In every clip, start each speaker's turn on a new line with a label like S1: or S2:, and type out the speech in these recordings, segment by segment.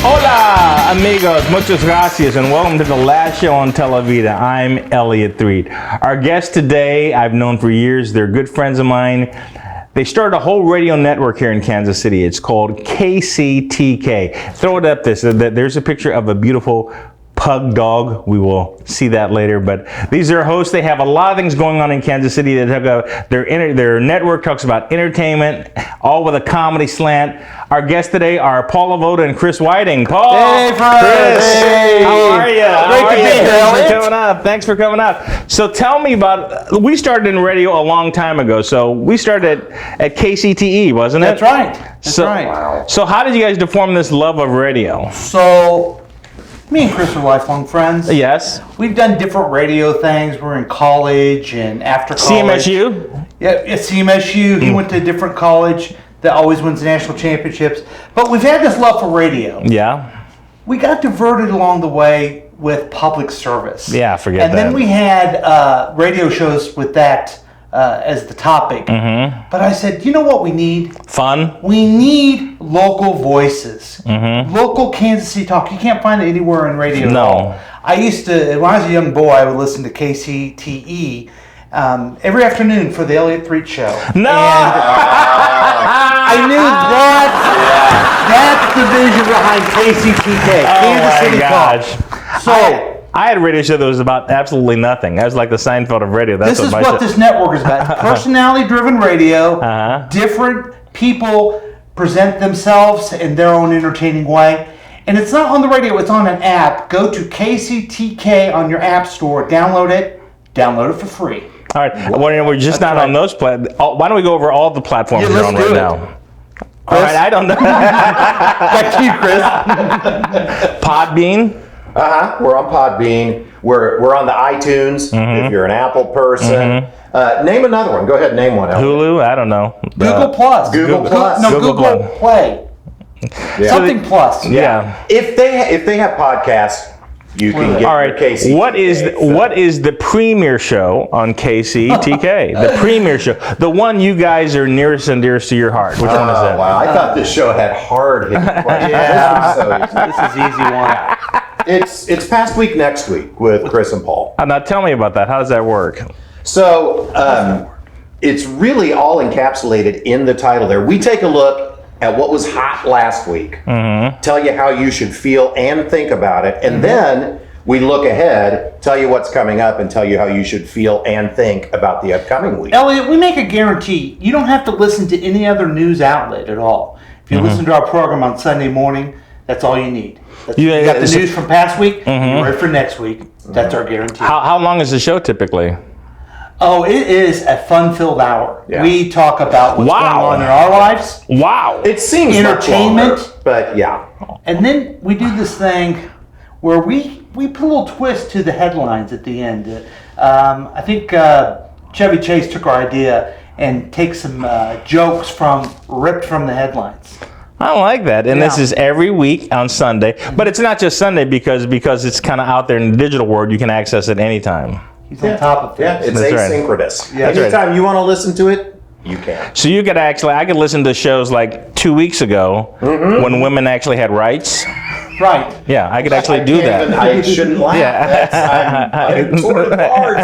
S1: Hola, amigos. Muchas gracias, and welcome to the last show on Televida. I'm Elliot Threed. Our guest today, I've known for years. They're good friends of mine. They started a whole radio network here in Kansas City. It's called KCTK. Throw it up this. There's a picture of a beautiful pug dog. We will see that later. But these are hosts. They have a lot of things going on in Kansas City. Their network talks about entertainment, all with a comedy slant. Our guests today are Paul Avoda and Chris Whiting. Paul,
S2: hey,
S1: Chris,
S2: hey.
S1: How are you?
S2: Great to be here.
S1: Thanks for coming up. So tell me about. We started in radio a long time ago. So we started at KCTE, wasn't it?
S2: That's right. That's right.
S1: Wow. So how did you guys form this love of radio?
S2: So me and Chris are lifelong friends.
S1: Yes.
S2: We've done different radio things. We're in college and after college.
S1: CMSU?
S2: Yeah, at CMSU. He went to a different college that always wins national championships. But we've had this love for radio.
S1: Yeah.
S2: We got diverted along the way with public service.
S1: Yeah, forget that.
S2: And then we had radio shows with that as the topic.
S1: Mm-hmm.
S2: But I said, you know what we need?
S1: Fun?
S2: We need local voices. Mm-hmm. Local Kansas City talk. You can't find it anywhere in radio at all. I used to, when I was a young boy, I would listen to KCTE every afternoon for the Elliot Threed Show.
S1: No!
S2: And I knew that's the vision behind KCTK, Kansas City Talk. So
S1: I had a radio show that was about absolutely nothing. That was like the Seinfeld of radio.
S2: This is what this network is about. Personality-driven radio. Different people present themselves in their own entertaining way. And it's not on the radio, it's on an app. Go to KCTK on your app store, download it for free.
S1: All right, well, we're just not on those platforms. Why don't we go over all the platforms you're on right now? All right, I don't know.
S2: Back to you, Chris.
S1: Podbean?
S3: We're on Podbean. We're on the iTunes, if you're an Apple person. Name another one. Go ahead and name one.
S1: Hulu? I don't know.
S2: Google Plus.
S3: Google Plus.
S2: No, Google Play.
S3: Yeah.
S2: Something Plus.
S1: Yeah.
S3: If they have podcasts, you can get your KCTK.
S1: What is the premiere show on KCTK? The premiere show. The one you guys are nearest and dearest to your heart. Which one is that?
S3: Wow, I thought this show had hard-hitting questions.
S2: This is easy one.
S3: It's past week next week with Chris and Paul.
S1: Now tell me about that. How does that work?
S3: So it's really all encapsulated in the title there. We take a look at what was hot last week, tell you how you should feel and think about it, and then we look ahead, tell you what's coming up, and tell you how you should feel and think about the upcoming week.
S2: Elliot, we make a guarantee. You don't have to listen to any other news outlet at all. If you listen to our program on Sunday morning, that's all you need. You got the news from past week, you're ready for next week. That's our guarantee.
S1: How long is the show typically?
S2: Oh, it is a fun-filled hour.
S3: Yeah.
S2: We talk about what's going on in our lives.
S1: Wow.
S3: It seems
S2: entertainment,
S3: much longer, but yeah.
S2: And then we do this thing where we put a little twist to the headlines at the end. I think Chevy Chase took our idea and takes some jokes ripped from the headlines.
S1: I like that. And this is every week on Sunday. But it's not just Sunday because it's kind of out there in the digital world. You can access it anytime.
S2: He's on top of things.
S3: Yeah, it's asynchronous.
S2: Right.
S3: Anytime you want to listen to it, you can.
S1: So you could I could listen to shows like 2 weeks ago when women actually had rights.
S2: Right.
S1: Yeah, I could actually do that.
S3: I shouldn't laugh.
S1: Yeah.
S3: I'm sort of hard.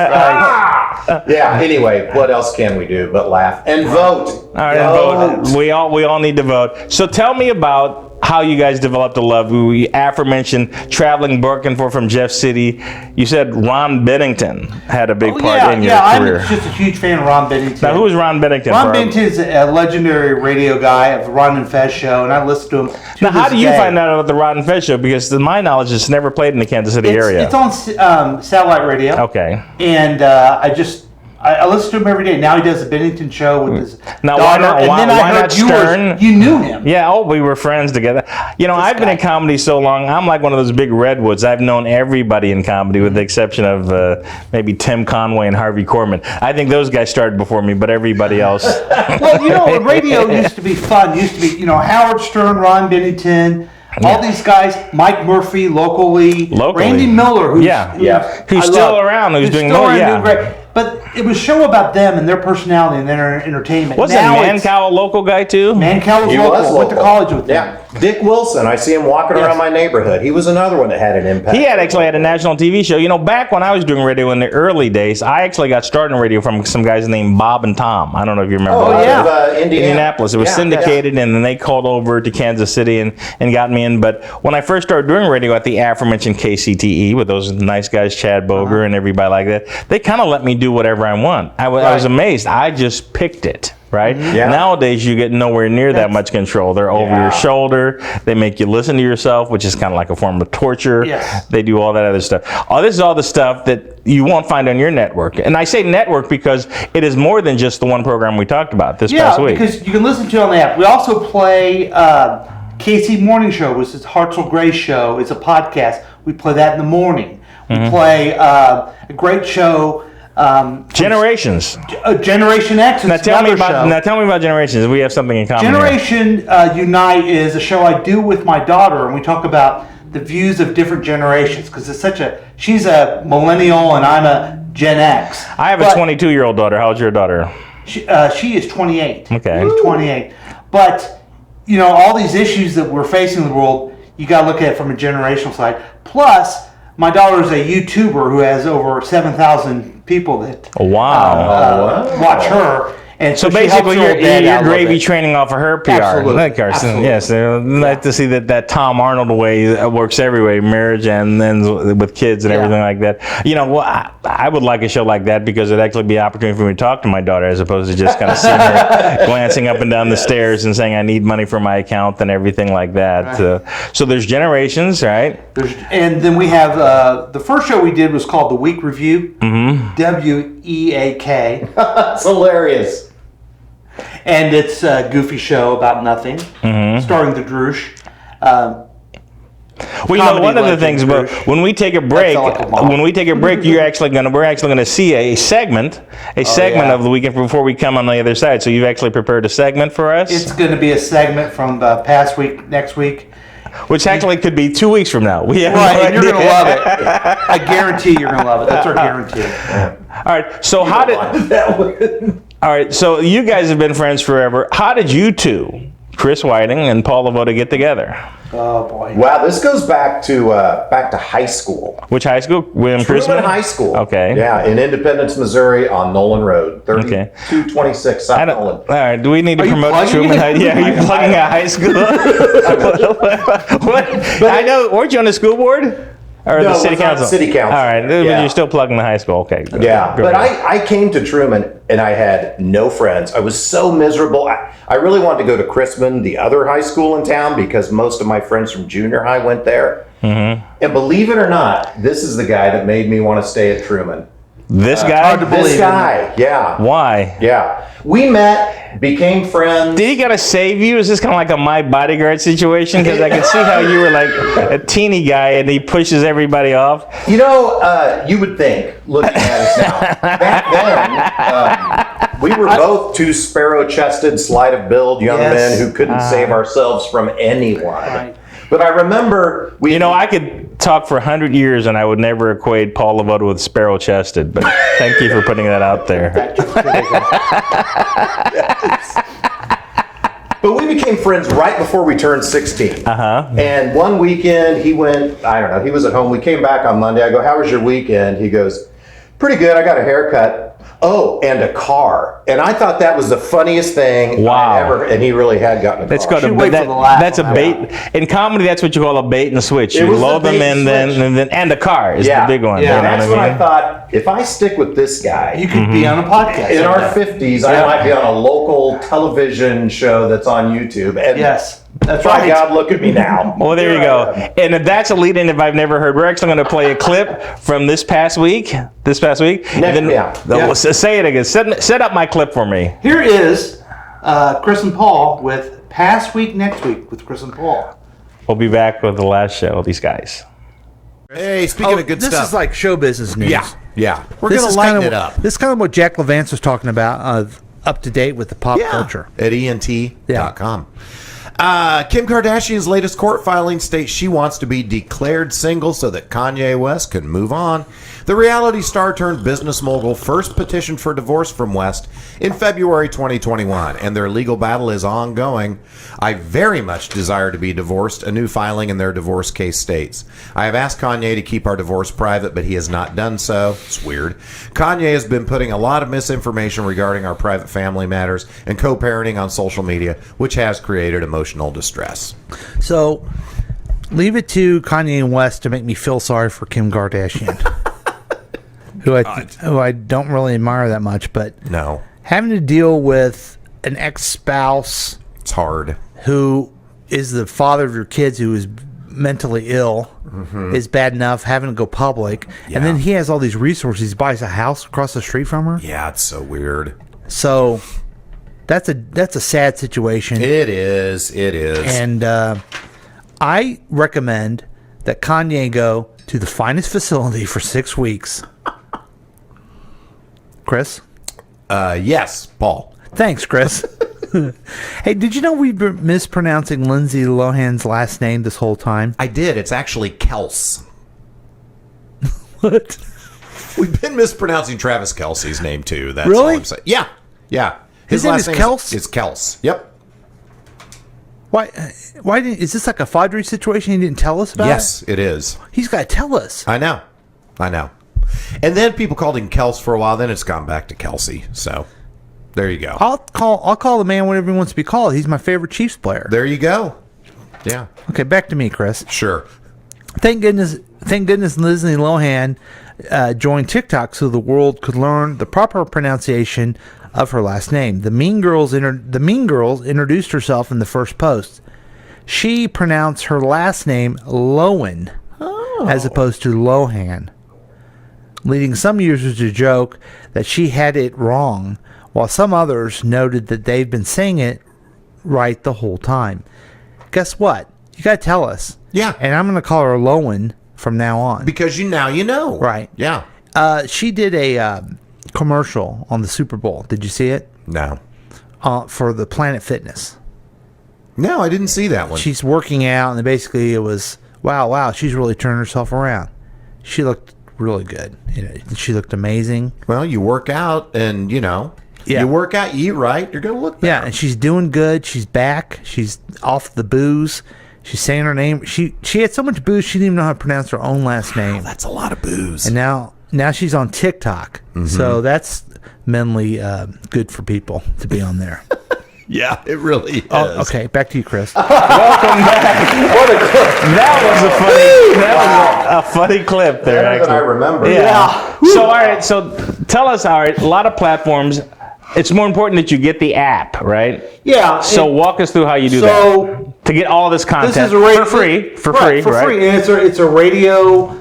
S3: Yeah, anyway, what else can we do but laugh and vote?
S1: All right, vote. We all need to vote. So tell me about how you guys developed the love. We aforementioned traveling back and forth from Jeff City. You said Ron Bennington had a big part in your career.
S2: I'm just a huge fan of Ron Bennington.
S1: Now, who is Ron Bennington?
S2: Ron Bennington is a legendary radio guy of the Ron and Fez show, and I listen to him
S1: Now, how do you find out about the Ron and Fez show? Because to my knowledge, it's never played in the Kansas City area.
S2: It's on satellite radio.
S1: Okay.
S2: And I listen to him every day. Now he does the Bennington show with his daughter.
S1: Why not Stern?
S2: You knew him.
S1: Yeah, we were friends together. I've been in comedy so long, I'm like one of those big redwoods. I've known everybody in comedy with the exception of maybe Tim Conway and Harvey Korman. I think those guys started before me, but everybody else.
S2: Well, radio used to be fun. Used to be, Howard Stern, Ron Bennington, all these guys, Mike Murphy locally. Randy Miller, who's
S1: still around, who's doing more.
S2: Great. But it was a show about them and their personality and their entertainment.
S1: Wasn't Mancow a local guy too?
S2: Mancow was
S3: He
S2: local.
S3: was
S2: Went to
S3: local.
S2: college with them.
S3: Yeah. Dick Wilson, I see him walking around my neighborhood. He was another one that had an impact.
S1: He had actually had a national TV show. You know, back when I was doing radio in the early days, I actually got started in radio from some guys named Bob and Tom. I don't know if you remember.
S3: out
S2: yeah.
S3: of,
S1: Indianapolis. It was syndicated, and then they called over to Kansas City and got me in. But when I first started doing radio at the aforementioned KCTE with those nice guys, Chad Boger and everybody like that, they kind of let me do whatever I want. I was amazed. I just picked it. Right?
S3: Yeah.
S1: Nowadays, you get nowhere near that much control. They're over your shoulder. They make you listen to yourself, which is kind of like a form of torture.
S2: Yes.
S1: They do all that other stuff. Oh, this is all the stuff that you won't find on your network. And I say network because it is more than just the one program we talked about this past week.
S2: Yeah, because you can listen to it on the app. We also play KC Morning Show, which is Hartzell Gray's show. It's a podcast. We play that in the morning. We play a great show.
S1: Generations.
S2: Generation X.
S1: Now tell me about Generations. We have something in common.
S2: Generation Unite is a show I do with my daughter, and we talk about the views of different generations because she's a millennial and I'm a Gen X.
S1: I have a 22-year-old daughter. How old's your daughter?
S2: She is 28.
S1: Okay.
S2: She's 28. But you know, all these issues that we're facing in the world, you got to look at it from a generational side. Plus, my daughter is a YouTuber who has over 7,000 people that watch her. And
S1: so
S2: she helps
S1: basically,
S2: her dad
S1: you're
S2: out a little
S1: gravy
S2: bit.
S1: training off of her PR.
S2: Absolutely.
S1: Like Carson.
S2: Absolutely.
S1: Yes, like to see that Tom Arnold way works every way, marriage and then with kids and everything like that. You know, well, I would like a show like that because it'd actually be an opportunity for me to talk to my daughter as opposed to just kind of seeing her glancing up and down the stairs and saying I need money for my account and everything like that.
S2: Right.
S1: So there's Generations, right?
S2: And then we have the first show we did was called The Week Review. WEAK.
S3: That's hilarious.
S2: And it's a goofy show about nothing, starring the Droosh.
S1: Well, you know, one of the things, but when we take a break, we're actually gonna see a segment of the weekend before we come on the other side. So you've actually prepared a segment for us.
S2: It's going to be a segment from the past week, next week.
S1: Which actually could be 2 weeks from now. We have
S2: and you're going to love it. I guarantee you're going to love it. That's our guarantee.
S1: All right. So all right. So you guys have been friends forever. How did you two, Chris Whiting and Paul Lavoda, get together?
S2: Oh boy!
S3: Wow, this goes back to high school.
S1: Which high school? William
S3: Truman High School.
S1: Okay.
S3: Yeah, in Independence, Missouri, on Nolan Road, 3226 South Nolan.
S1: All right. Do we need to promote Truman High? Yeah. Are you plugging a high school? What? I know. Weren't you on the school board? Or
S3: No,
S1: the city council?
S3: City council.
S1: All right. But
S3: Yeah.
S1: you're still plugging the high school. Okay. Good.
S3: Yeah,
S1: Good.
S3: but I came to Truman and I had no friends. I was so miserable. I really wanted to go to Chrisman, the other high school in town, because most of my friends from junior high went there. And believe it or not, this is the guy that made me want to stay at Truman.
S1: This guy?
S3: This guy, yeah.
S1: Why?
S3: Yeah. We met, became friends.
S1: Did he gotta save you? Is this kind of like a My Bodyguard situation? Because I can see how you were like a teeny guy and he pushes everybody off.
S3: You know, you would think, looking at us now. Back then, we were both two sparrow-chested, sleight of build young men who couldn't save ourselves from anyone.
S2: Right.
S3: But I remember
S1: I could talk for 100 years and I would never equate Paul Lavoda with sparrow-chested. But thank you for putting that out there.
S3: But we became friends right before we turned 16. And one weekend he went, I don't know, he was at home. We came back on Monday. I go, how was your weekend? He goes, pretty good. I got a haircut. Oh, and a car. And I thought that was the funniest thing I ever, and he really had gotten a car.
S1: Let's go to that's a bait. In comedy, that's what you call a bait and switch. You load them in, and the car is the big one.
S3: Yeah, that's when I thought, if I stick with this guy,
S2: You could be on a podcast.
S3: in our 50s, I might be on a local television show that's on YouTube. And
S2: that's
S3: by
S2: right.
S3: God, look at me now.
S1: Well, there you go. And if that's a lead-in, if I've never heard, we're actually going to play a clip from this past week. Say it again. Set up my clip for me.
S2: Here is Chris and Paul with Past Week, Next Week with Chris and Paul.
S1: We'll be back with the last show, these guys.
S4: Hey, speaking of good
S5: this
S4: stuff.
S5: is like show business news.
S4: Yeah. We're
S5: This
S4: going
S5: is
S4: to lighten
S5: kinda
S4: it up.
S5: This is kind of what Jack Levance was talking about, up to date with the pop culture.
S4: At ENT.com. Kim Kardashian's latest court filing states she wants to be declared single so that Kanye West can move on. The reality star turned business mogul first petitioned for divorce from West in February 2021, and their legal battle is ongoing. I very much desire to be divorced, a new filing in their divorce case states. I have asked Kanye to keep our divorce private, but he has not done so. It's weird. Kanye has been putting a lot of misinformation regarding our private family matters and co-parenting on social media, which has created emotional distress.
S5: So, leave it to Kanye and West to make me feel sorry for Kim Kardashian, who I don't really admire that much, but
S4: No,
S5: having to deal with an ex-spouse
S4: it's hard.
S5: who is the father of your kids who is mentally ill is bad enough. Having to go public,
S4: Yeah.
S5: and then he has all these resources. He buys a house across the street from her.
S4: Yeah, it's so weird.
S5: So that's a sad situation.
S4: It is.
S5: And I recommend that Kanye go to the finest facility for 6 weeks. Chris?
S4: Yes, Paul.
S5: Thanks, Chris. Hey, did you know we've been mispronouncing Lindsay Lohan's last name this whole time?
S4: I did. It's actually Kels.
S5: What?
S4: We've been mispronouncing Travis Kelce's name too. That's
S5: Really?
S4: all I'm saying. Yeah, yeah.
S5: His name is Kels?
S4: It's Kels. Yep.
S5: Why didn't, is this like a Fadri situation he didn't tell us about?
S4: Yes, it is.
S5: He's got to tell us.
S4: I know. And then people called him Kels for a while. Then it's gone back to Kelsey. So there you go.
S5: I'll call the man whenever he wants to be called. He's my favorite Chiefs player.
S4: There you go. Yeah.
S5: Okay, back to me, Chris.
S4: Sure.
S5: Thank goodness Lindsay Lohan joined TikTok so the world could learn the proper pronunciation of her last name. The Mean Girls introduced herself in the first post. She pronounced her last name Lohan as opposed to Lohan, leading some users to joke that she had it wrong, while some others noted that they've been saying it right the whole time. Guess what? You got to tell us.
S4: Yeah.
S5: And I'm going to call her Lohan from now on.
S4: Because you know.
S5: Right.
S4: Yeah.
S5: She did a commercial on the Super Bowl. Did you see it?
S4: No.
S5: For the Planet Fitness.
S4: No, I didn't see that one.
S5: She's working out, and basically it was, wow, she's really turned herself around. She looked really good. She looked amazing.
S4: Well, you work out and,
S5: Yeah.
S4: you work out, you eat right, you're going to look better.
S5: Yeah, and she's doing good. She's back. She's off the booze. She's saying her name. She had so much booze she didn't even know how to pronounce her own last name.
S4: That's a lot of booze.
S5: And now she's on TikTok. So that's mentally good for people to be on there.
S4: Yeah, it really is.
S5: Oh, okay, back to you, Chris.
S1: Welcome back. What a clip. That was a funny clip there.
S3: Better than I remember.
S1: Yeah. So, all right. So, tell us. All right. A lot of platforms. It's more important that you get the app, right?
S2: Yeah.
S1: So, walk us through how you do that to get all this content
S2: This is a radio,
S1: for free. For
S2: right,
S1: free, right?
S2: free. And it's a radio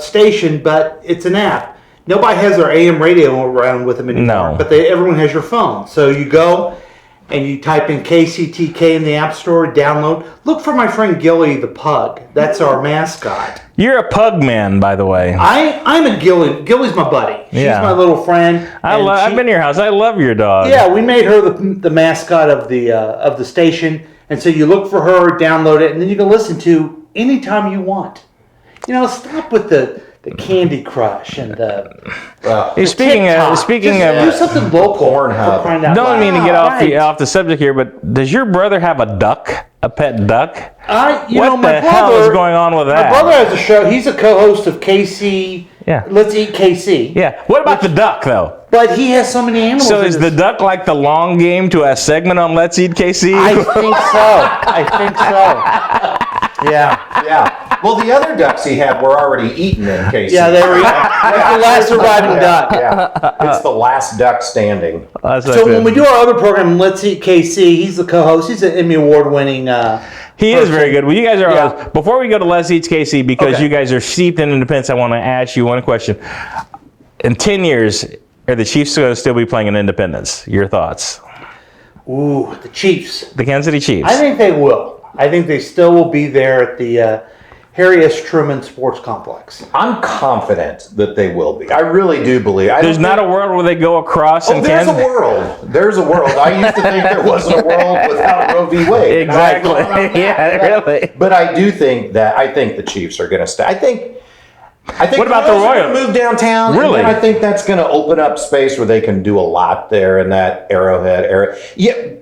S2: station, but it's an app. Nobody has their AM radio around with them anymore.
S1: No.
S2: But everyone has your phone. So you go and you type in KCTK in the App Store, download. Look for my friend Gilly the Pug. That's our mascot.
S1: You're a pug man, by the way.
S2: I'm a Gilly. Gilly's my buddy. She's
S1: Yeah.
S2: my little friend.
S1: I've been to your house. I love your dog.
S2: Yeah, we made her the mascot of the station, and so you look for her, download it, and then you can listen to anytime you want. Stop with the Candy Crush and the.
S1: Hey, speaking
S2: TikTok.
S1: of
S2: do something local.
S3: Pornhub.
S2: For crying out
S1: don't
S2: loud.
S1: mean to get
S2: Right.
S1: off the subject here, but does your brother have a duck, a pet duck?
S2: My
S1: What the hell is going on with that?
S2: My brother has a show. He's a co-host of KC.
S1: Yeah.
S2: Let's Eat KC.
S1: Yeah. What about the duck though?
S2: But he has so many animals.
S1: So
S2: in
S1: is
S2: his-
S1: the duck like the long game to a segment on Let's Eat KC?
S2: I think so. Yeah.
S3: Yeah. Well, the other ducks he had were already eaten in KC.
S2: Yeah, they were. That's the last surviving duck.
S3: Yeah. It's the last duck standing.
S2: So when we do our other program, Let's Eat KC, he's the co-host. He's an Emmy Award-winning.
S1: He is very good. Well, you guys are.
S2: Yeah.
S1: Before we go to Let's Eat KC, because
S2: Okay.
S1: you guys are steeped in independence, I want to ask you one question. In 10 years, are the Chiefs going to still be playing in Independence? Your thoughts?
S2: The Chiefs.
S1: The Kansas City Chiefs.
S2: I think they will. I think they still will be there at the Harry S. Truman Sports Complex.
S3: I'm confident that they will be. I really do believe.
S1: There's not a world where they go across and
S3: there's
S1: can.
S3: a world. There's a world. I used to think there wasn't a world without Roe v. Wade.
S1: Exactly. Yeah, really.
S3: But I think the Chiefs are going to stay. I think.
S1: What about the Royals?
S3: Move downtown.
S1: Really?
S3: And then I think that's going to open up space where they can do a lot there in that Arrowhead area. Yeah.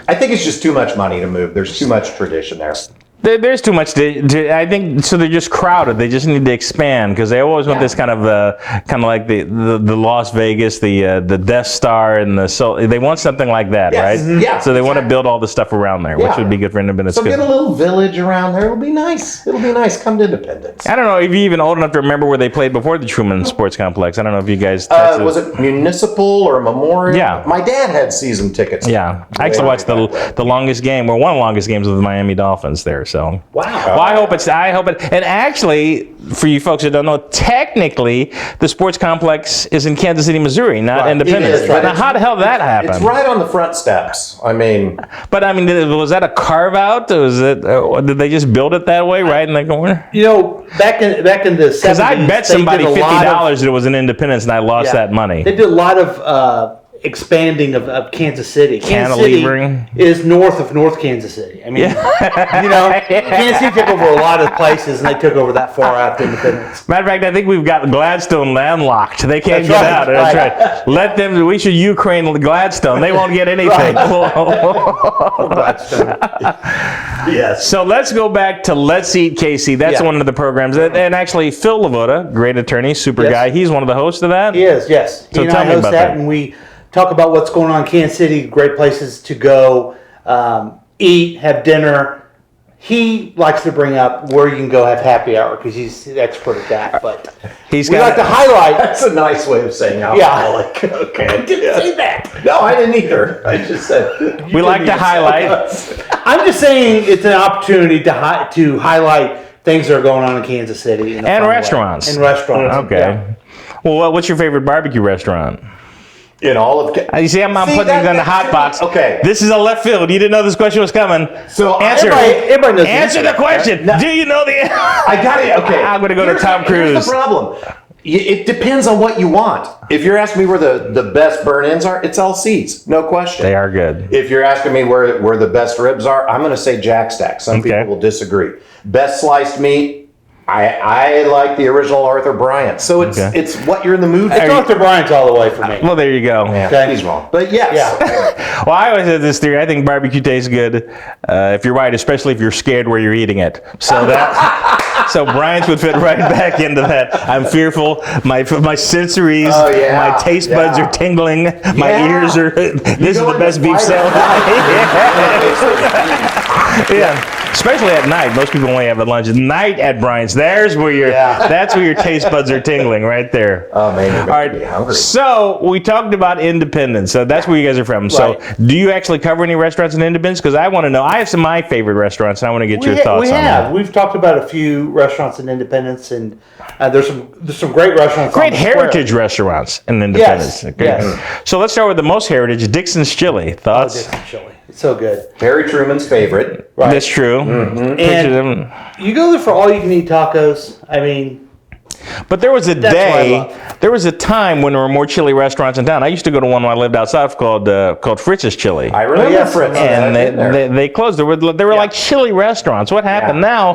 S3: I think it's just too much money to move. There's too much tradition there.
S1: There's too much I think so. They're just crowded. They just need to expand because they always want this kind of like the Las Vegas, the Death Star, and they want something like that,
S3: Yes.
S1: right?
S3: Yeah,
S1: So they want to build all the stuff around there, which would be good for Independence.
S3: So get a little village around there. It'll be nice. It'll be nice. Come to Independence.
S1: I don't know if you're even old enough to remember where they played before the Truman Sports Complex. I don't know if you guys.
S3: Was it Municipal or Memorial?
S1: Yeah.
S3: My dad had season tickets.
S1: Yeah, I actually watched the longest game, or one of the longest games of the Miami Dolphins there. So
S3: Wow.
S1: Well, I hope it. And actually, for you folks that don't know, technically, the sports complex is in Kansas City, Missouri, not Independence.
S3: It is, right.
S1: Now, how the hell did that happen?
S3: It's right on the front steps. I mean,
S1: was that a carve out? Did they just build it that way, right in the corner?
S2: You know, back in the 70s,
S1: Because I bet somebody $50 that it was in Independence, and I lost that money.
S2: They did a lot of expanding of Kansas City. Kansas City
S1: Cantilevering.
S2: is north of North Kansas City. I mean, Kansas City took over a lot of places, and they took over that far out to Independence.
S1: Matter of fact, I think we've got Gladstone landlocked. They can't
S2: That's
S1: get
S2: right,
S1: out. That's right. Let them. We should Ukraine Gladstone. They won't get anything.
S3: yes.
S1: So let's go back to Let's Eat KC. That's one of the programs. And actually, Phil Lavoda, great attorney, super guy. He's one of the hosts of that.
S2: He is, yes.
S1: So
S2: He and
S1: tell
S2: I
S1: me
S2: host
S1: about
S2: that,
S1: that.
S2: and we talk about what's going on in Kansas City, great places to go, eat, have dinner. He likes to bring up where you can go have happy hour because he's the expert at that. But we like to highlight.
S3: That's a nice way of saying alcoholic. Okay. I didn't say that. No, I didn't either. I just said.
S1: We like to highlight.
S2: I'm just saying it's an opportunity to highlight things that are going on in Kansas City. In a
S1: And
S2: fun way.
S1: restaurants.
S2: And restaurants.
S1: Okay.
S2: Yeah.
S1: Well, what's your favorite barbecue restaurant?
S3: In all of
S1: You see, I'm putting things in the hot box.
S3: Okay.
S1: This is a left field. You didn't know this question was coming.
S3: So
S1: answer.
S2: Everybody knows the
S1: Answer the
S2: answer.
S1: question.
S3: No.
S1: Do you know the answer?
S3: I got it. Okay.
S1: I'm going to go to Tom Cruise.
S3: Here's the problem. It depends on what you want. If you're asking me where the best burn-ins are, it's all seats, no question.
S1: They are good.
S3: If you're asking me where the best ribs are, I'm going to say Jack Stack. Some people will disagree. Best sliced meat, I like the original Arthur Bryant. So it's what you're in the mood for.
S2: It's Arthur Bryant's all the way for me.
S1: Well, there you go.
S3: Yeah,
S2: Okay.
S3: he's wrong. But yes.
S2: Yeah.
S1: Well, I always had this theory. I think barbecue tastes good if you're right, especially if you're scared where you're eating it. So Brian's would fit right back into that. I'm fearful. My sensories, my taste buds are tingling. My ears are. This is the best beef sandwich. Yeah. Especially at night. Most people only have at lunch. At night at Brian's. That's where your taste buds are tingling right there.
S3: Oh man, you're
S1: All right.
S3: me hungry.
S1: So we talked about Independence. So that's where you guys are from. So do you actually cover any restaurants in Independence? Because I want to know. I have some of my favorite restaurants, and I want to get your thoughts on that.
S2: We've talked about a few restaurants in Independence, and there's some great restaurants.
S1: Great
S2: on the square.
S1: heritage restaurants in Independence.
S2: Yes, yes.
S1: So let's start with the most heritage, Dixon's Chili. Thoughts?
S2: Dixon's Chili. It's so good.
S3: Harry Truman's favorite.
S2: Right.
S1: That's true. Picture them.
S2: You go there for all you can eat tacos. I mean,
S1: But there was a
S2: That's what I
S1: day,
S2: love.
S1: there was a time when there were more chili restaurants in town. I used to go to one when I lived outside called Fritz's Chili.
S3: I remember
S2: yes.
S3: Fritz.
S1: And
S3: I've been there.
S1: they closed. There were like chili restaurants. What happened now?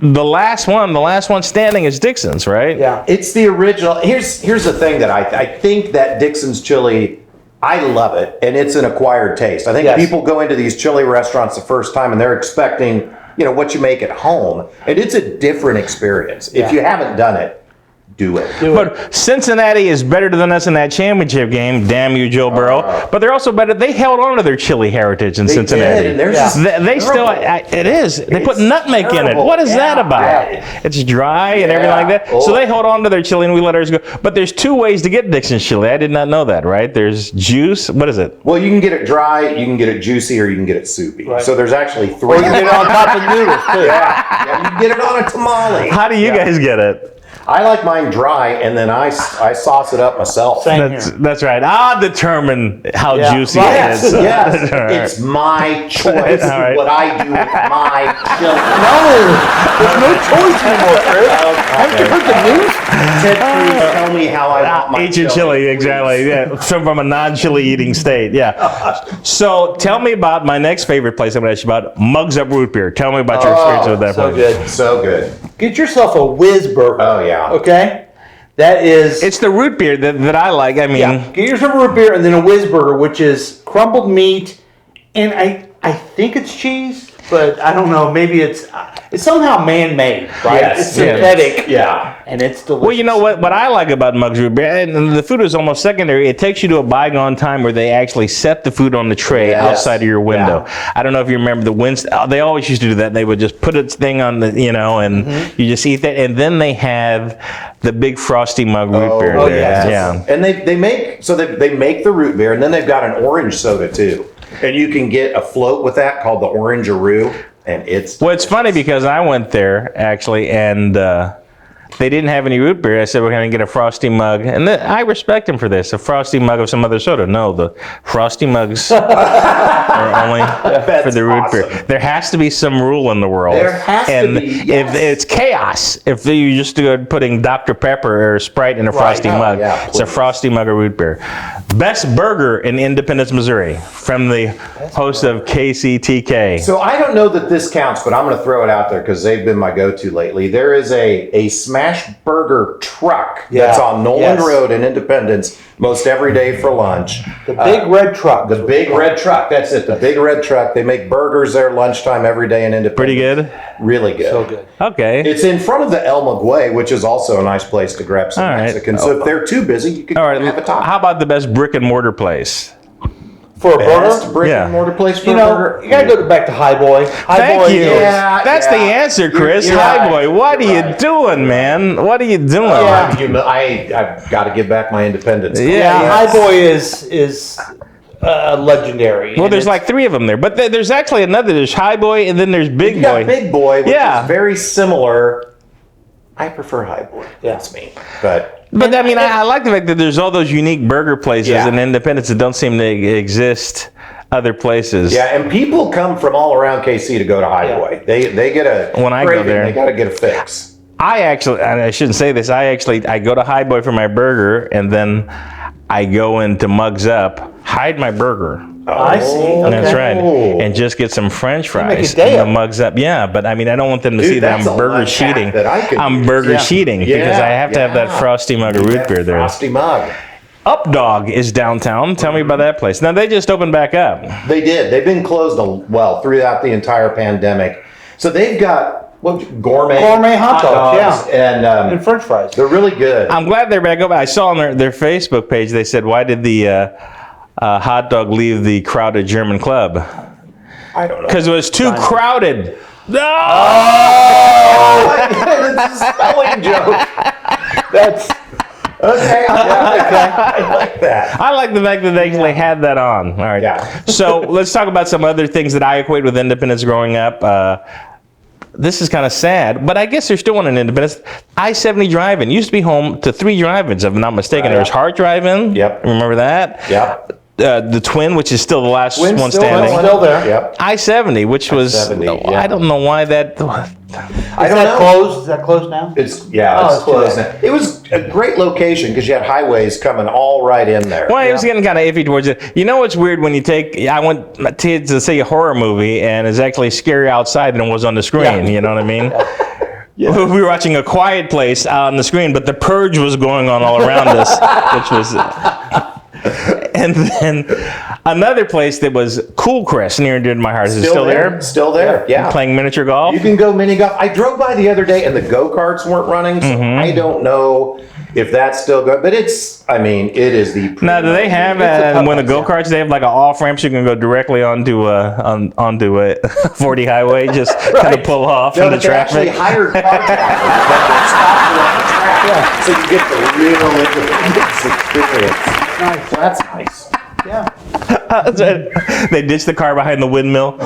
S1: The last one standing is Dixon's, right?
S2: yeah.
S3: It's the original. Here's the thing that I think that Dixon's Chili, I love it, and it's an acquired taste. I think
S2: Yes.
S3: people go into these chili restaurants the first time and they're expecting, what you make at home, and it's a different experience. If you haven't done it, do it.
S1: But Cincinnati is better than us in that championship game. Damn you, Joe Burrow. But they're also better. They held on to their chili heritage in Cincinnati.
S3: Did, and they're
S2: Yeah.
S3: just
S1: They still,
S3: terrible.
S1: it is. They put
S3: It's
S1: nutmeg in it.
S3: terrible.
S1: What is that
S3: Yeah.
S1: about?
S3: Yeah.
S1: It's dry and everything like that. So
S3: Oh.
S1: they hold on to their chili and we let ours go. But there's two ways to get Dixon's chili. I did not know that, right? There's juice. What is it?
S3: Well, you can get it dry, you can get it juicy, or you can get it soupy.
S2: Right.
S3: So there's actually
S2: Or
S3: three.
S2: you can get it on top of noodles too.
S3: Yeah, you can get it on a tamale.
S1: How do you guys get it?
S3: I like mine dry, and then I sauce it up myself.
S2: Same.
S1: That's right. I'll determine how
S2: Yeah.
S1: juicy
S2: Right.
S1: it is.
S3: Yes,
S1: All right.
S3: it's my choice
S1: All right.
S3: what I do with my chili.
S2: There's no choice anymore, Chris. Haven't you heard the news?
S3: Ted Cruz, tell me how I want my
S1: Eat your chili, exactly. Yeah, so from a non-chili eating state. Yeah. So tell me about my next favorite place. I'm going to ask you about Mugs Up Root Beer. Tell me about your experience with that
S2: so
S1: place.
S2: good.
S3: So good.
S2: Get yourself a whiz burger.
S3: Oh, yeah.
S2: Okay? That is...
S1: It's the root beer that I like. I mean,
S2: yeah. Get yourself a root beer and then a whiz burger, which is crumbled meat, and I think it's cheese, but I don't know. Maybe it's somehow man-made, right?
S3: Yes,
S2: It's synthetic.
S3: Yeah.
S2: And it's delicious.
S1: well, you know what I like about Mugs Root Beer, and the food is almost secondary. It takes you to a bygone time where they actually set the food on the tray
S3: Yes.
S1: outside of your window. I don't know if you remember the Winston. They always used to do that. They would just put a thing on the, and you just eat that. And then they have the big frosty mug root beer there.
S2: yes.
S1: Yeah.
S3: And they make the root beer, and then they've got an orange soda too. And you can get a float with that called the Orange-a-roo, and it's...
S1: Well, it's funny because I went there actually, and they didn't have any root beer. I said, we're going to get a frosty mug. And I respect them for this, a frosty mug of some other soda. No, the frosty mugs are only for the root beer.
S3: awesome.
S1: There has to be some rule in the world.
S3: There has to
S1: and
S3: be,
S1: if
S3: yes.
S1: it's chaos, if you just go putting Dr. Pepper or Sprite in a frosty
S3: Oh,
S1: mug,
S3: yeah,
S1: it's a
S3: please.
S1: frosty mug of root beer. Best burger in Independence, Missouri, from the host of KCTK.
S3: So I don't know that this counts, but I'm going to throw it out there because they've been my go-to lately. There is a smash burger truck that's
S2: Yeah.
S3: on Nolan
S2: Yes.
S3: Road in Independence most every day for lunch.
S2: the big red truck.
S3: The big red truck. That's it. The big red truck. They make burgers there lunchtime every day in Independence.
S1: Pretty good?
S3: Really good.
S2: So good.
S1: Okay.
S3: It's in front of the El Maguey, which is also a nice place to grab some
S1: All right.
S3: Mexican. So if they're too busy, you can
S1: All right.
S3: have a top.
S1: How about the best brick and mortar place?
S2: For a
S3: Best
S2: burger?
S3: brick
S1: Yeah.
S3: and mortar place for
S2: You
S3: a
S2: know,
S3: burger?
S2: you gotta go back to High Boy. High
S1: Thank
S2: Boy
S1: you.
S2: is-
S3: Yeah,
S1: That's the
S3: yeah.
S1: answer, Chris.
S3: You're
S1: Hi,
S3: right.
S1: boy. What are
S3: You're
S1: you
S3: right.
S1: doing, man? What are you doing?
S3: I've got to give back my independence.
S1: Yeah.
S2: Yeah,
S1: Yes.
S2: High Boy is legendary.
S1: Well,
S2: And
S1: there's
S2: it's-
S1: like 3 of them there, but there's actually another. There's High Boy, and then there's Big
S3: You
S1: Boy.
S3: got Big Boy, which
S1: Yeah.
S3: is very similar. I prefer High Boy.
S2: Yeah.
S3: That's me. But
S1: But I mean, I like the fact that there's all those unique burger places
S3: Yeah.
S1: in Independence that don't seem to exist other places.
S3: yeah, and people come from all around KC to go to High
S2: Yeah.
S3: Boy. They get a
S1: When I go
S3: craving,
S1: there-
S3: they got to get a fix.
S1: I actually, and I shouldn't say this. I go to High Boy for my burger, and then I go into Mugs Up, hide my burger.
S2: I see. Okay.
S1: That's right.
S3: Oh.
S1: And just get some French
S2: make
S1: fries
S2: a day
S1: and the
S2: of it.
S1: Mugs Up. Yeah, but I mean, I don't want them to
S3: Dude,
S1: see that
S3: that's
S1: I'm
S3: a
S1: burger
S3: lunch hack
S1: cheating.
S3: that I could
S1: I'm
S3: use.
S1: burger
S2: Yeah.
S1: cheating because I have to have that frosty mug of root
S3: That
S1: beer there.
S3: Frosty mug.
S1: Up Dog is downtown. Tell me about that place. Now they just opened back up.
S3: They did. They've been closed throughout the entire pandemic. So they've got gourmet
S2: hot dogs,
S3: and
S2: And French fries.
S3: they're really good.
S1: I'm glad they're back open. I saw on their Facebook page they said, "Why did the hot dog leave the crowded German club?"
S3: I don't know.
S1: Because it was too crowded. No!
S3: It's a spelling joke.
S2: That's
S3: Okay, I like that.
S1: I like the fact that they actually had that on. All right.
S3: Yeah.
S1: So let's talk about some other things that I equate with Independence growing up. This is kind of sad, but I guess there's still one in Independence. I-70 Drive-In used to be home to 3 drive-ins, if I'm not mistaken.
S3: Right.
S1: There was Hart Drive-In.
S3: Yep.
S1: Remember that?
S3: Yep.
S1: The Twin, which is still the last
S3: Twin's
S1: one
S3: still
S1: standing.
S3: going.
S2: still there.
S3: Yep.
S1: I-70, which was,
S3: I-70, yeah.
S1: I don't know why that,
S3: I don't know.
S2: closed? Is that closed now?
S3: It's
S2: it's
S3: closed.
S2: closed.
S3: It was a great location because you had highways coming all right in there.
S1: well, it was getting kind of iffy towards it. You know what's weird when you I want my kids to see a horror movie and it's actually scary outside than it was on the screen,
S3: Yeah.
S1: you know what I mean? We were watching A Quiet Place on the screen, but The Purge was going on all around us, which was... And then another place that was Cool Crest near and dear to my heart. Is it still there?
S3: Still there, yeah.
S1: Playing miniature golf?
S3: You can go mini golf. I drove by the other day and the go-karts weren't running, so
S1: Mm-hmm.
S3: I don't know if that's still good. But it is the...
S1: Now, do they have, when the go-karts, they have like an off-ramp so you can go directly onto a 40 highway, just kind of pull off
S3: No,
S1: into
S3: but they actually
S1: traffic?
S3: hired contractors that stop around the track, so you get the real Independence experience.
S2: Nice.
S3: That's nice.
S2: Yeah.
S1: They ditch the car behind the windmill.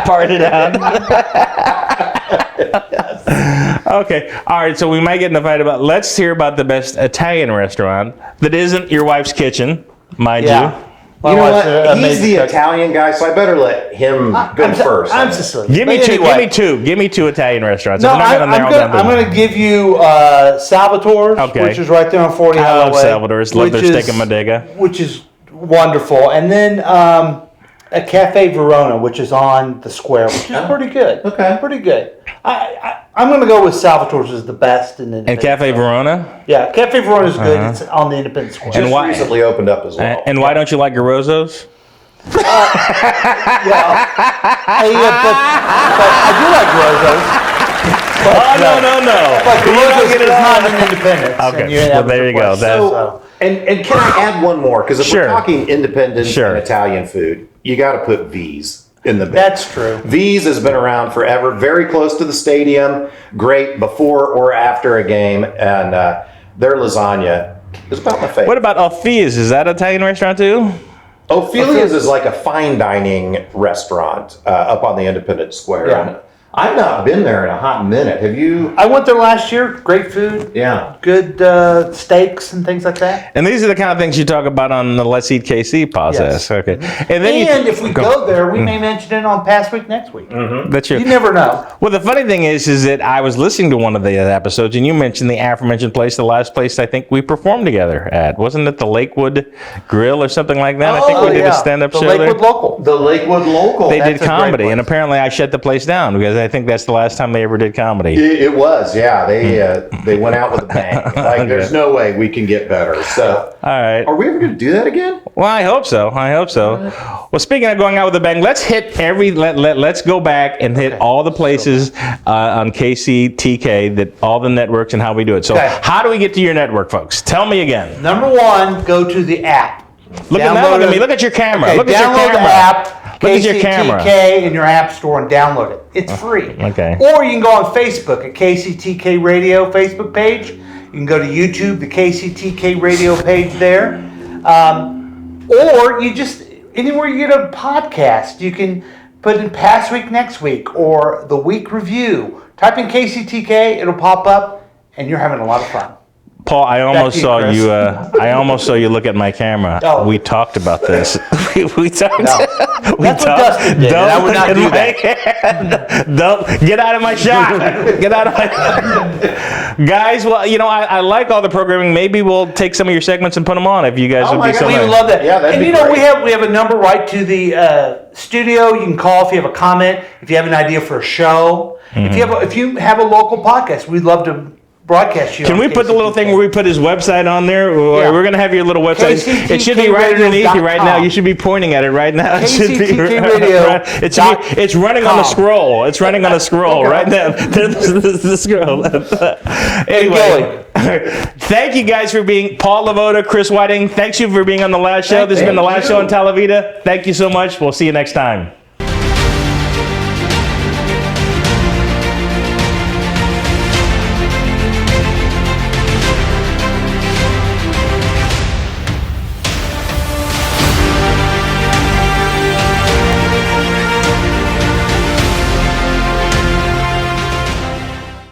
S1: Part it out. Okay. All right. So we might get in a fight about. Let's hear about the best Italian restaurant that isn't your wife's kitchen, mind you.
S3: You know what? He's the Italian guy, so I better let him go first.
S2: I'm Sicilian.
S1: Give me two. Give me two. Give me two Italian restaurants.
S2: No,
S1: If we're not gonna narrow down to
S2: I'm
S1: one.
S2: going to give you Salvatore's,
S1: Okay.
S2: which is right there on 40
S1: I love
S2: Highway.
S1: Salvador's. Love their
S2: which
S1: steak
S2: is-
S1: and bodega.
S2: Which is wonderful. And then a Cafe Verona, which is on the square, which is pretty good.
S3: Okay.
S2: Pretty good. I'm going to go with Salvatore's as the best.
S1: And Cafe Verona.
S2: Yeah, Cafe Verona is good. It's on the Independent Square.
S3: Just
S1: why-
S3: recently opened up as well.
S1: And why don't you like Garozzo's?
S2: But I do like Rosas.
S1: No.
S2: But
S1: You don't
S2: Rosas
S1: get
S2: is
S1: it all.
S2: not an independent.
S1: Okay, well, there you go. That's-
S3: And can I add one more? Because if
S1: Sure.
S3: we're talking independent
S1: Sure.
S3: and Italian food, you got to put V's in the mix.
S2: That's true.
S3: V's has been around forever, very close to the stadium, great before or after a game, and their lasagna is about my favorite.
S1: What about Ophia's? Is that an Italian restaurant too?
S3: Ophelia's is like a fine dining restaurant up on the Independent Square.
S2: Yeah.
S3: And I've not been there in a hot minute. Have you?
S2: I went there last year. Great food.
S3: Yeah.
S2: Good steaks and things like that.
S1: And these are the kind of things you talk about on the Let's Eat KC podcast.
S2: Yes.
S1: Okay. And then
S2: And if we go there, we may mention it on Past Week Next Week.
S1: that's your.
S2: You never know.
S1: Well, the funny thing is that I was listening to one of the episodes, and you mentioned the aforementioned place, the last place I think we performed together at. Wasn't it the Lakewood Grill or something like that? I think we did a stand-up
S2: the
S1: show
S2: Lakewood
S1: there.
S2: Local.
S3: The Lakewood Local.
S1: They
S2: That's
S1: did
S2: a great
S1: comedy, and
S2: place.
S1: apparently I shut the place down because I think that's the last time they ever did comedy.
S3: It was, yeah. They went out with a bang. Like, there's no way we can get better. So,
S1: All right.
S3: are we ever going to do that again?
S1: Well, I hope so. Well, speaking of going out with a bang, let's hit let's go back and hit all the places on KCTK, that all the networks and how we do it. So,
S2: Okay.
S1: how do we get to your network, folks? Tell me again.
S2: Number one, go to the app.
S1: Look at me. Look at your camera.
S2: Okay,
S1: Look at your
S2: download
S1: camera.
S2: the app.
S1: Look at your camera.
S2: KCTK in your app store and download it. It's free.
S1: Okay.
S2: Or you can go on Facebook at KCTK Radio Facebook page. You can go to YouTube, the KCTK Radio page there. Or you just, anywhere you get a podcast, you can put in Past Week Next Week or the Week Review. Type in KCTK, it'll pop up, and you're having a lot of fun.
S1: Paul, I almost
S2: to you,
S1: saw
S2: Chris.
S1: you. I almost saw you look at my camera.
S2: Oh.
S1: We talked about this. we talked.
S2: No.
S1: We
S2: That's what Dustin did, and I would not do
S1: that. Don't get out of my shot. Get out of my. Guys, well, I like all the programming. Maybe we'll take some of your segments and put them on if you guys
S3: Oh
S1: would
S3: my
S1: be
S3: God,
S1: so
S2: We
S1: nice.
S2: would love that.
S3: Yeah, that'd
S2: and
S3: be
S2: you know,
S3: great.
S2: we have a number right to the studio. You can call if you have a comment, if you have an idea for a show. If you have a local podcast, we'd love to broadcast you.
S1: Can
S2: on
S1: we put the little thing
S2: KCTK.
S1: where we put his website on there?
S2: Yeah.
S1: We're going to have your little website. It should be right underneath you right now. You should be pointing at it right now. It should be It's running on the scroll. It's running on a scroll right now. There's the scroll. Anyway, thank you guys for being Paul Lavoda, Chris Whiting. Thanks you for being on the last show. This has been the last show on Televida. Thank you so much. We'll see you next time.